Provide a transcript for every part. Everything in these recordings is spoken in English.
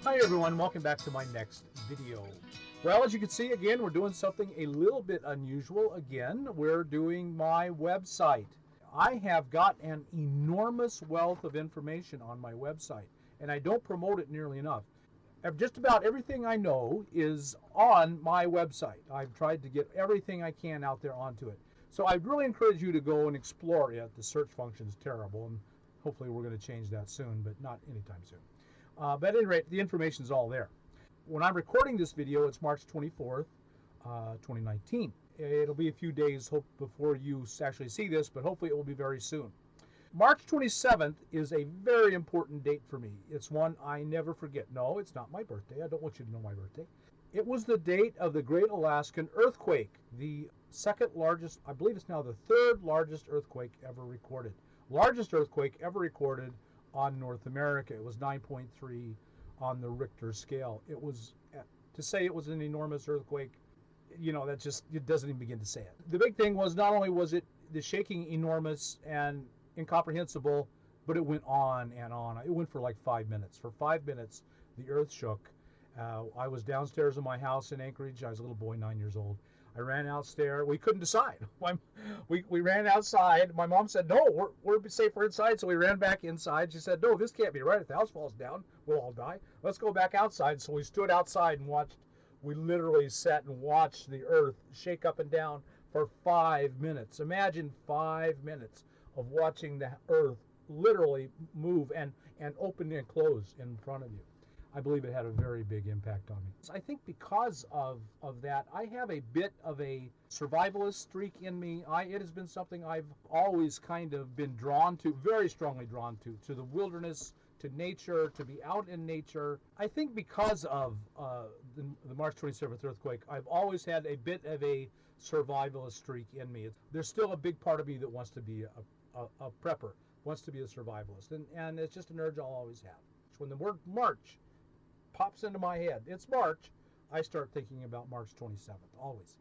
Hi everyone, welcome back to my next video. Well, as you can see, again, we're doing something a little bit unusual. Again, we're doing my website. I have got an enormous wealth of information on my website, and I don't promote it nearly enough. Just about everything I know is on my website. I've tried to get everything I can out there onto it. So I really encourage you to go and explore it. The search function is terrible, and hopefully we're going to change that soon, but not anytime soon. But at any rate, the information is all there. When I'm recording this video, it's March 24th, 2019. It'll be a few days before you actually see this, but hopefully it will be very soon. March 27th is a very important date for me. It's one I never forget. No, it's not my birthday. I don't want you to know my birthday. It was the date of the Great Alaskan Earthquake, the second largest, I believe it's now the third largest earthquake ever recorded. Largest earthquake ever recorded on North America. It was 9.3 on the Richter scale. It was, to say it was an enormous earthquake, you know, that just, it doesn't even begin to say it. The big thing was, not only was it the shaking enormous and incomprehensible, but it went on and on. It went for like 5 minutes. For 5 minutes, the earth shook. I was downstairs in my house in Anchorage. I was a little boy, 9 years old. I ran outstairs. We couldn't decide. We ran outside. My mom said, no, we're safer inside. So we ran back inside. She said, no, this can't be right. If the house falls down, we'll all die. Let's go back outside. So we stood outside and watched. We literally sat and watched the earth shake up and down for 5 minutes. Imagine 5 minutes of watching the earth literally move and open and close in front of you. I believe it had a very big impact on me. I think because of that, I have a bit of a survivalist streak in me. It has been something I've always kind of been drawn to, very strongly drawn to the wilderness, to nature, to be out in nature. I think because of the March 27th earthquake, I've always had a bit of a survivalist streak in me. There's still a big part of me that wants to be a prepper, wants to be a survivalist, and it's just an urge I'll always have. When the word March pops into my head, it's March, I start thinking about March 27th, always.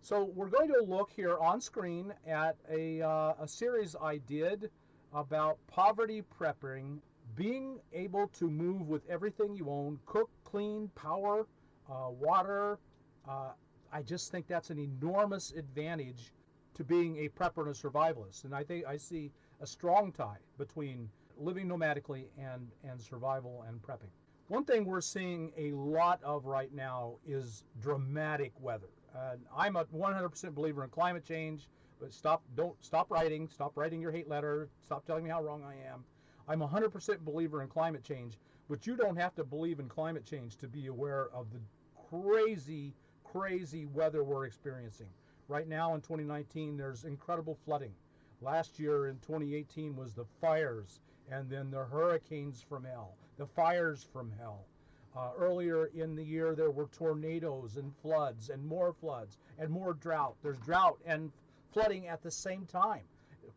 So we're going to look here on screen at a series I did about poverty prepping, being able to move with everything you own, cook, clean, power, water. I just think that's an enormous advantage to being a prepper and a survivalist. And I think I see a strong tie between living nomadically and survival and prepping. One thing we're seeing a lot of right now is dramatic weather. I'm a 100% believer in climate change, but stop writing your hate letter, stop telling me how wrong I am. I'm a 100% believer in climate change, but you don't have to believe in climate change to be aware of the crazy weather we're experiencing. Right now in 2019, there's incredible flooding. Last year in 2018 was the fires, and then the hurricanes from hell, the fires from hell. Earlier in the year, there were tornadoes and floods and more drought. There's drought and flooding at the same time.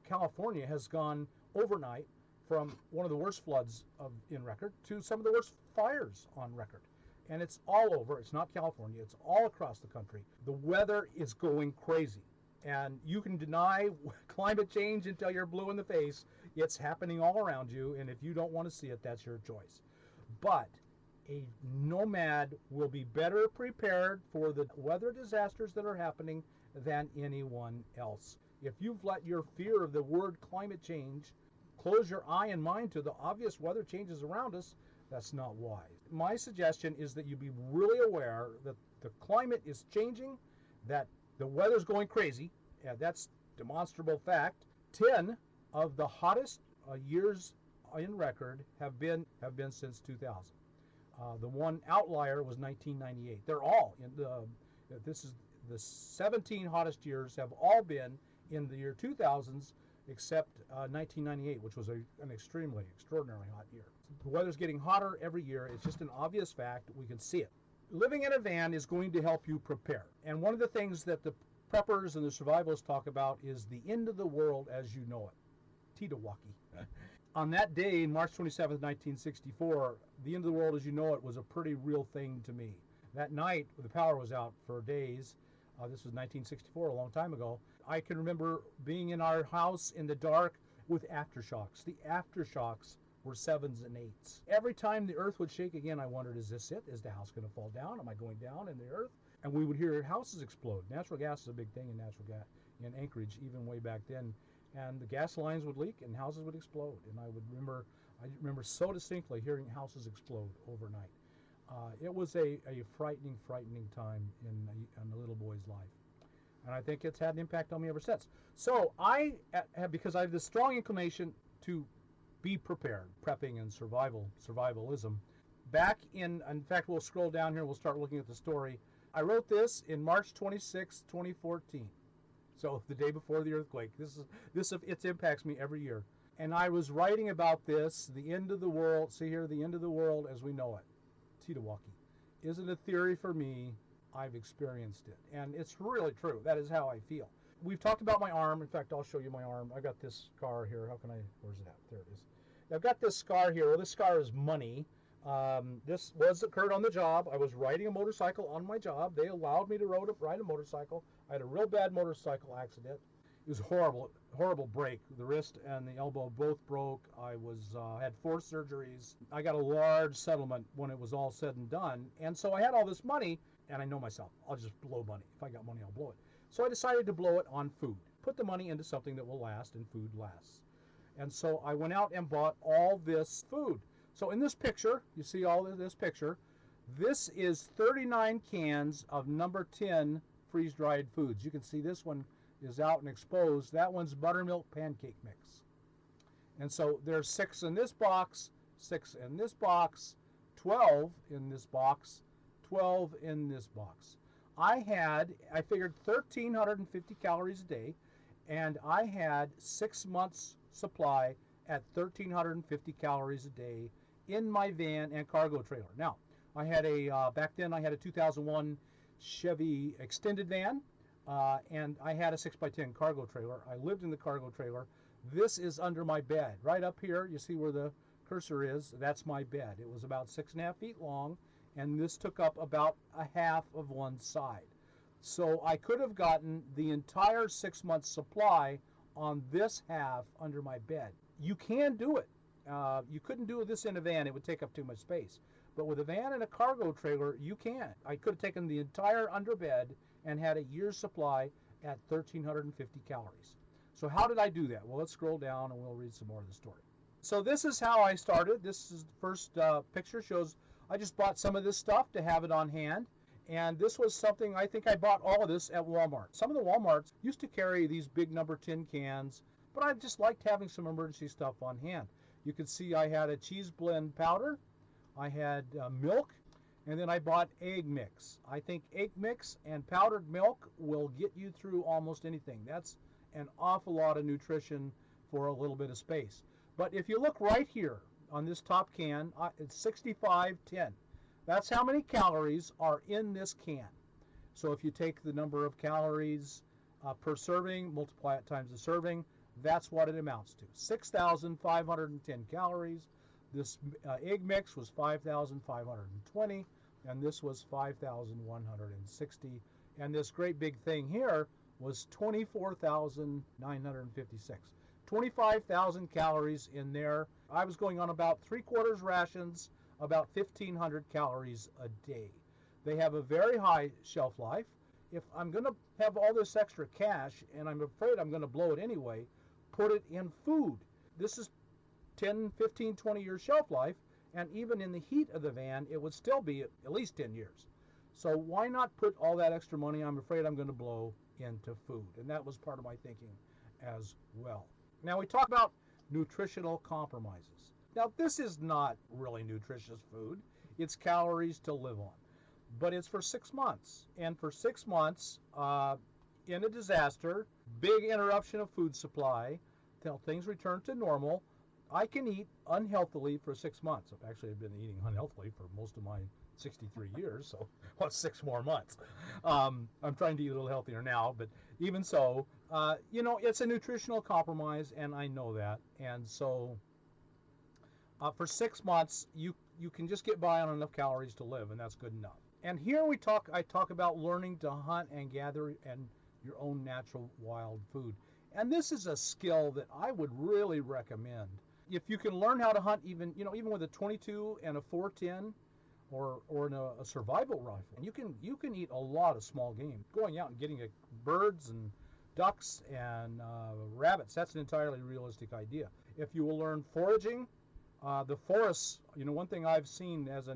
California has gone overnight from one of the worst floods in record to some of the worst fires on record. And it's all over. It's not California. It's all across the country. The weather is going crazy. And you can deny climate change until you're blue in the face. It's happening all around you, and if you don't want to see it, that's your choice. But a nomad will be better prepared for the weather disasters that are happening than anyone else. If you've let your fear of the word climate change close your eye and mind to the obvious weather changes around us, that's not wise. My suggestion is that you be really aware that the climate is changing, that the weather's going crazy. Yeah, that's demonstrable fact. 10 of the hottest years in record have been since 2000. The one outlier was 1998. They're all in this is the 17 hottest years have all been in the year 2000s, except 1998, which was an extremely extraordinarily hot year. The weather's getting hotter every year. It's just an obvious fact. We can see it. Living in a van is going to help you prepare. And one of the things that the preppers and the survivalists talk about is the end of the world as you know it. Titawaki. On that day, March 27th, 1964, the end of the world as you know it was a pretty real thing to me. That night, the power was out for days. This was 1964, a long time ago. I can remember being in our house in the dark with aftershocks. The aftershocks were 7s and 8s. Every time the earth would shake again, I wondered, is this it? Is the house going to fall down? Am I going down in the earth? And we would hear houses explode. Natural gas is a big thing in in Anchorage, even way back then. And the gas lines would leak and houses would explode. And I remember so distinctly hearing houses explode overnight. It was a frightening time in a little boy's life. And I think it's had an impact on me ever since. So because I have this strong inclination to be prepared, prepping and survivalism. In fact, we'll scroll down here, we'll start looking at the story. I wrote this in March 26, 2014. So the day before the earthquake. It impacts me every year. And I was writing about this, the end of the world, see here, the end of the world as we know it. Titawaki isn't a theory for me. I've experienced it. And it's really true. That is how I feel. We've talked about my arm. In fact, I'll show you my arm. I got this scar here. Where's it at? There it is. I've got this scar here. Well, this scar is money. This occurred on the job. I was riding a motorcycle on my job. They allowed me to ride a motorcycle. I had a real bad motorcycle accident. It was horrible break. The wrist and the elbow both broke. I had 4 surgeries. I got a large settlement when it was all said and done. And so I had all this money, and I know myself. I'll just blow money. If I got money, I'll blow it. So I decided to blow it on food. Put the money into something that will last, and food lasts. And so I went out and bought all this food. So in this picture, you see all of this picture, this is 39 cans of number 10 freeze-dried foods. You can see this one is out and exposed. That one's buttermilk pancake mix. And so there's 6 in this box, 6 in this box, 12 in this box, 12 in this box. I figured 1,350 calories a day, and I had 6 months supply at 1,350 calories a day in my van and cargo trailer. Now, back then I had a 2001 Chevy extended van, and I had a 6x10 cargo trailer. I lived in the cargo trailer. This is under my bed. Right up here, you see where the cursor is, that's my bed. It was about 6.5 feet long, and this took up about a half of one side. So I could have gotten the entire 6 months supply on this half under my bed. You can do it. You couldn't do this in a van. It would take up too much space. But with a van and a cargo trailer, you can. I could have taken the entire underbed and had a year's supply at 1,350 calories. So how did I do that? Well, let's scroll down and we'll read some more of the story. So this is how I started. This is the first picture. Shows I just bought some of this stuff to have it on hand. And this was something, I think I bought all of this at Walmart. Some of the Walmarts used to carry these big number 10 cans, but I just liked having some emergency stuff on hand. You can see I had a cheese blend powder, I had milk, and then I bought egg mix. I think egg mix and powdered milk will get you through almost anything. That's an awful lot of nutrition for a little bit of space. But if you look right here on this top can, it's 6510. That's how many calories are in this can. So if you take the number of calories per serving, multiply it times the serving, that's what it amounts to. 6,510 calories. This egg mix was 5,520, and this was 5,160. And this great big thing here was 24,956. 25,000 calories in there. I was going on about 3/4 rations, about 1,500 calories a day. They have a very high shelf life. If I'm going to have all this extra cash, and I'm afraid I'm going to blow it anyway, put it in food. This is 10, 15, 20 year shelf life, and even in the heat of the van, it would still be at least 10 years. So why not put all that extra money I'm afraid I'm going to blow into food? And that was part of my thinking as well. Now we talk about nutritional compromises. Now this is not really nutritious food. It's calories to live on. But it's for 6 months. And for 6 months, in a disaster, big interruption of food supply, till things return to normal, I can eat unhealthily for 6 months. I've been eating unhealthily for most of my 63 years, so what's 6 more months? I'm trying to eat a little healthier now, but even so, it's a nutritional compromise, and I know that. And so for 6 months, you can just get by on enough calories to live, and that's good enough. And here I talk about learning to hunt and gather and your own natural wild food. And this is a skill that I would really recommend If you can learn how to hunt even with a 22 and a 410 or in a survival rifle, you can eat a lot of small game. Going out and getting birds and ducks and rabbits, that's an entirely realistic idea. If you will learn foraging, the forests, one thing I've seen as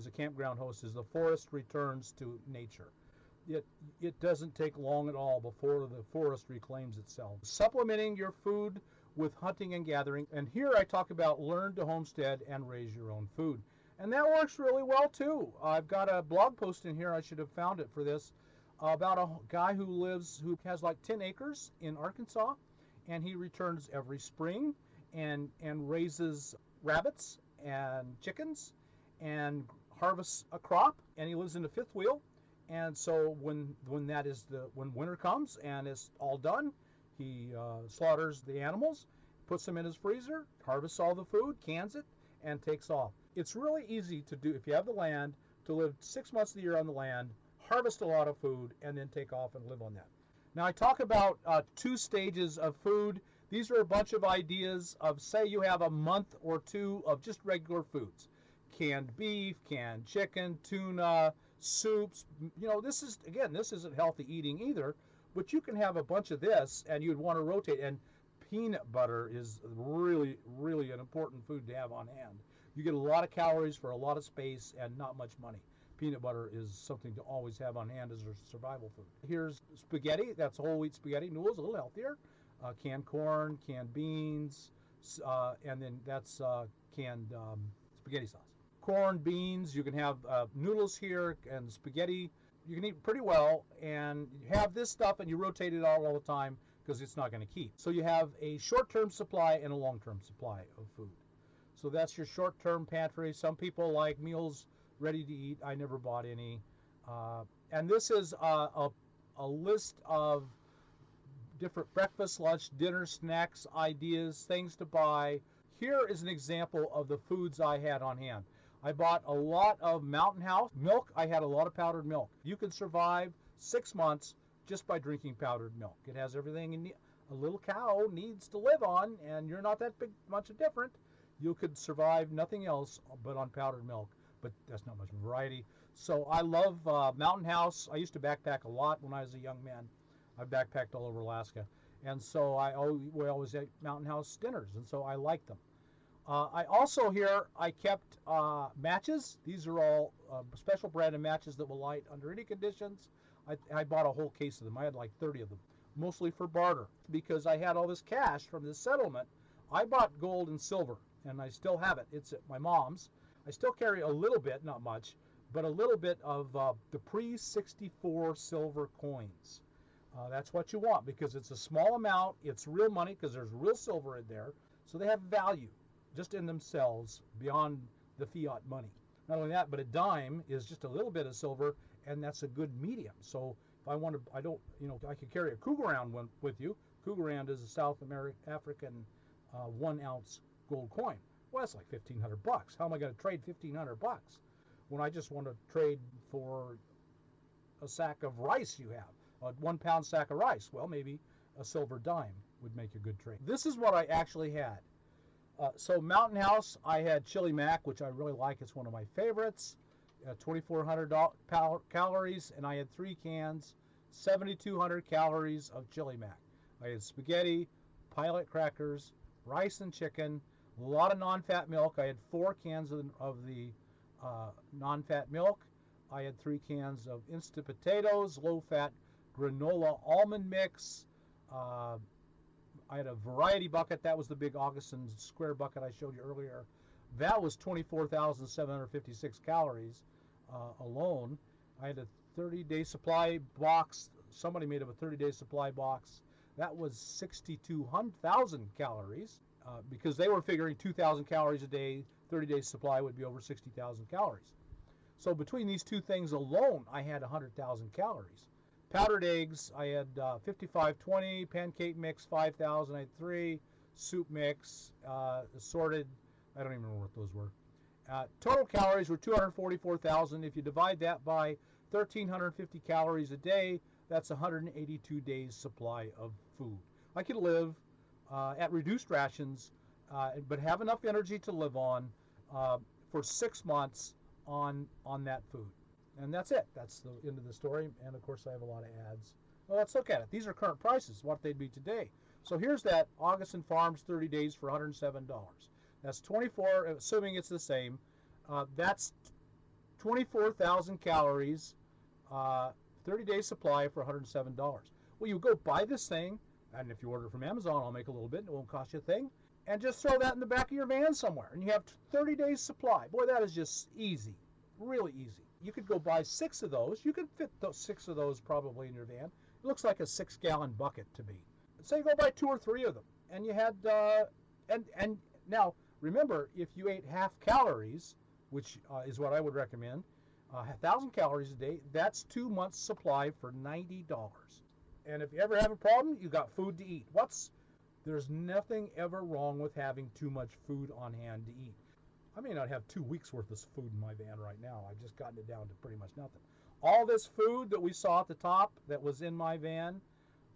a campground host is the forest returns to nature. It doesn't take long at all before the forest reclaims itself. Supplementing your food with hunting and gathering. And here I talk about learn to homestead and raise your own food. And that works really well too. I've got a blog post in here, I should have found it for this, about a guy who has like 10 acres in Arkansas, and he returns every spring and raises rabbits and chickens and harvests a crop, and he lives in the fifth wheel. And so when winter comes and it's all done, he slaughters the animals, puts them in his freezer, harvests all the food, cans it, and takes off. It's really easy to do if you have the land, to live 6 months of the year on the land, harvest a lot of food, and then take off and live on that. Now I talk about 2 stages of food. These are a bunch of ideas of, say you have a month or 2 of just regular foods. Canned beef, canned chicken, tuna, soups. This isn't healthy eating either, but you can have a bunch of this and you'd want to rotate. And peanut butter is really, really an important food to have on hand. You get a lot of calories for a lot of space and not much money. Peanut butter is something to always have on hand as a survival food. Here's spaghetti. That's whole wheat spaghetti noodles, a little healthier. Canned corn, canned beans, and then that's canned spaghetti sauce. Corn, beans, you can have noodles here and spaghetti. You can eat pretty well, and you have this stuff and you rotate it all the time because it's not going to keep. So you have a short-term supply and a long-term supply of food. So that's your short-term pantry. Some people like meals ready to eat. I never bought any. And this is a list of different breakfast, lunch, dinner, snacks, ideas, things to buy. Here is an example of the foods I had on hand. I bought a lot of Mountain House milk. I had a lot of powdered milk. You can survive 6 months just by drinking powdered milk. It has everything a little cow needs to live on, and you're not that much different. You could survive nothing else but on powdered milk, but that's not much variety. So I love Mountain House. I used to backpack a lot when I was a young man. I backpacked all over Alaska, and so we always ate Mountain House dinners, and so I like them. I also I kept matches. These are all special brand of matches that will light under any conditions. I bought a whole case of them. I had like 30 of them, mostly for barter, because I had all this cash from this settlement. I bought gold and silver, and I still have it. It's at my mom's. I still carry a little bit, not much, but a little bit of the pre-64 silver coins. That's what you want because it's a small amount. It's real money because there's real silver in there. So they have value just in themselves beyond the fiat money. Not only that, but a dime is just a little bit of silver, and that's a good medium. So if I want to, I could carry a Krugerrand one with you. Krugerrand is a South African 1 ounce gold coin. Well, that's like $1,500. How am I going to trade $1,500 when I just want to trade for a sack of rice you have, a 1 pound sack of rice? Well, maybe a silver dime would make a good trade. This is what I actually had. So Mountain House, I had chili mac, which I really like. It's one of my favorites. 2,400 calories, and I had 3 cans, 7,200 calories of chili mac. I had spaghetti, pilot crackers, rice and chicken, a lot of non-fat milk. I had 4 cans of the non-fat milk. I had 3 cans of instant potatoes, low-fat granola almond mix. I had a variety bucket. That was the big Augustin square bucket I showed you earlier. That was 24,756 calories alone. I had a 30-day supply box. Somebody made up a 30-day supply box. That was 62,000 calories because they were figuring 2,000 calories a day, 30-day supply would be over 60,000 calories. So between these two things alone, I had 100,000 calories. Powdered eggs, I had 5520, pancake mix 5,000, I had 3, soup mix, assorted, I don't even remember what those were. Total calories were 244,000. If you divide that by 1,350 calories a day, that's 182 days supply of food. I could live at reduced rations but have enough energy to live on for 6 months on that food. And that's it. That's the end of the story. And of course, I have a lot of ads. Well, let's look at it. These are current prices, what they'd be today. So here's that Augustin Farms 30 days for $107. That's 24, assuming it's the same. That's 24,000 calories, 30-day supply for $107. Well, you go buy this thing, and if you order it from Amazon, I'll make a little bit, and it won't cost you a thing, and just throw that in the back of your van somewhere, and you have 30 days supply. Boy, that is just easy, really easy. You could go buy 6 of those. You could fit those 6 of those probably in your van. It looks like a 6-gallon bucket to me. Say you go buy 2 or 3 of them, and you had, and now remember, if you ate half calories, which is what I would recommend, 1,000 calories a day, that's 2 months supply for $90. And if you ever have a problem, you got food to eat. There's nothing ever wrong with having too much food on hand to eat. I may not have 2 weeks worth of food in my van right now. I've just gotten it down to pretty much nothing. All this food that we saw at the top that was in my van,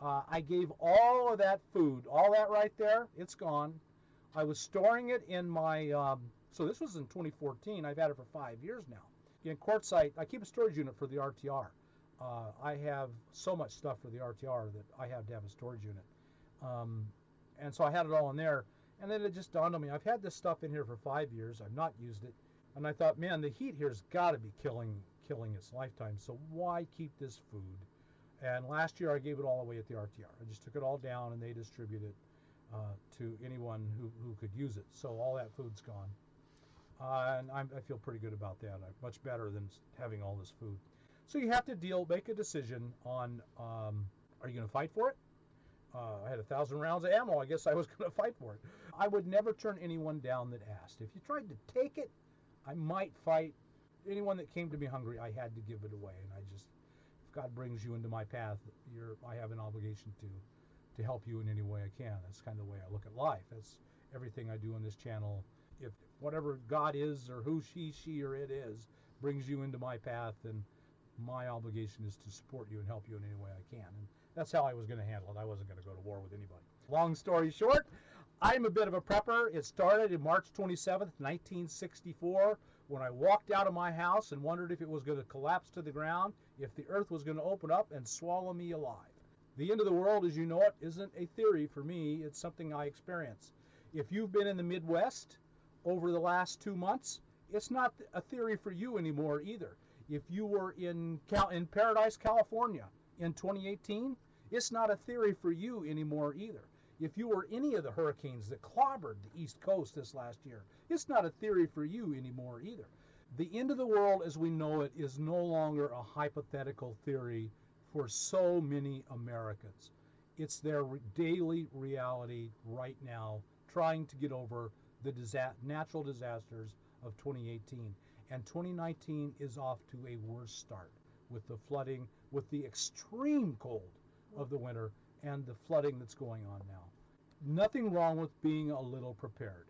I gave all of that food, all that right there, it's gone. I was storing it in my, so this was in 2014. I've had it for 5 years now. In Quartzsite, I keep a storage unit for the RTR. I have so much stuff for the RTR that I have to have a storage unit. And so I had it all in there. And then it just dawned on me, I've had this stuff in here for 5 years. I've not used it. And I thought, man, the heat here's got to be killing its lifetime. So why keep this food? And last year I gave it all away at the RTR. I just took it all down and they distribute it to anyone who could use it. So all that food's gone. And I feel pretty good about that. Much better than having all this food. So you have to make a decision on, are you going to fight for it? I had 1,000 rounds of ammo. I guess I was going to fight for it. I would never turn anyone down that asked. If you tried to take it, I might fight. Anyone that came to me hungry, I had to give it away. And if God brings you into my path, I have an obligation to help you in any way I can. That's kind of the way I look at life. That's everything I do on this channel. If whatever God is or who she or it is brings you into my path, then my obligation is to support you and help you in any way I can. And that's how I was going to handle it. I wasn't going to go to war with anybody. Long story short, I'm a bit of a prepper. It started in March 27th, 1964, when I walked out of my house and wondered if it was going to collapse to the ground, if the earth was going to open up and swallow me alive. The end of the world, as you know it, isn't a theory for me. It's something I experience. If you've been in the Midwest over the last 2 months, it's not a theory for you anymore either. If you were in Paradise, California in 2018, it's not a theory for you anymore either. If you were any of the hurricanes that clobbered the East Coast this last year, it's not a theory for you anymore either. The end of the world as we know it is no longer a hypothetical theory for so many Americans. It's their daily reality right now, trying to get over the natural disasters of 2018. And 2019 is off to a worse start with the flooding, with the extreme cold of the winter and the flooding that's going on now. Nothing wrong with being a little prepared.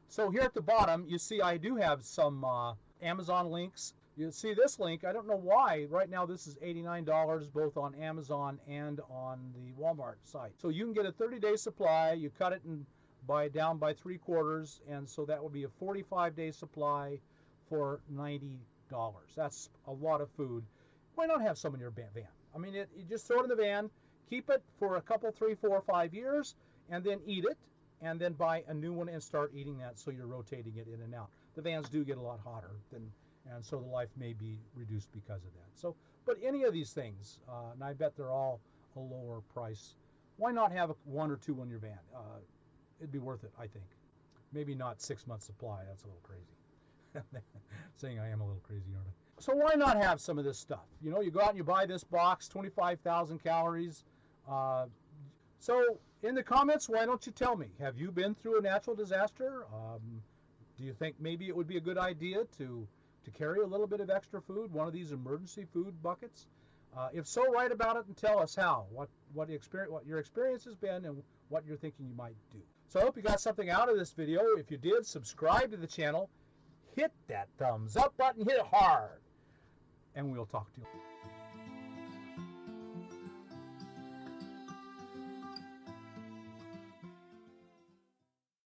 So here at the bottom, you see I do have some Amazon links. You see this link, I don't know why. Right now this is $89 both on Amazon and on the Walmart site. So you can get a 30-day supply. You cut it down by 3/4, and so that would be a 45-day supply for $90. That's a lot of food. Why not have some in your van? I mean, you just throw it in the van, keep it for a couple, 3, 4, 5 years, and then eat it, and then buy a new one and start eating that, so you're rotating it in and out. The vans do get a lot hotter, and so the life may be reduced because of that. So, but any of these things, and I bet they're all a lower price. Why not have 1 or 2 on your van? It'd be worth it, I think. Maybe not 6 months supply. That's a little crazy. Saying I am a little crazy, aren't I? So why not have some of this stuff? You know, you go out and you buy this box, 25,000 calories. So in the comments, why don't you tell me, have you been through a natural disaster? Do you think maybe it would be a good idea to carry a little bit of extra food, one of these emergency food buckets? If so, write about it and tell us how, what your experience has been and what you're thinking you might do. So I hope you got something out of this video. If you did, subscribe to the channel. Hit that thumbs up button, hit it hard, and we'll talk to you.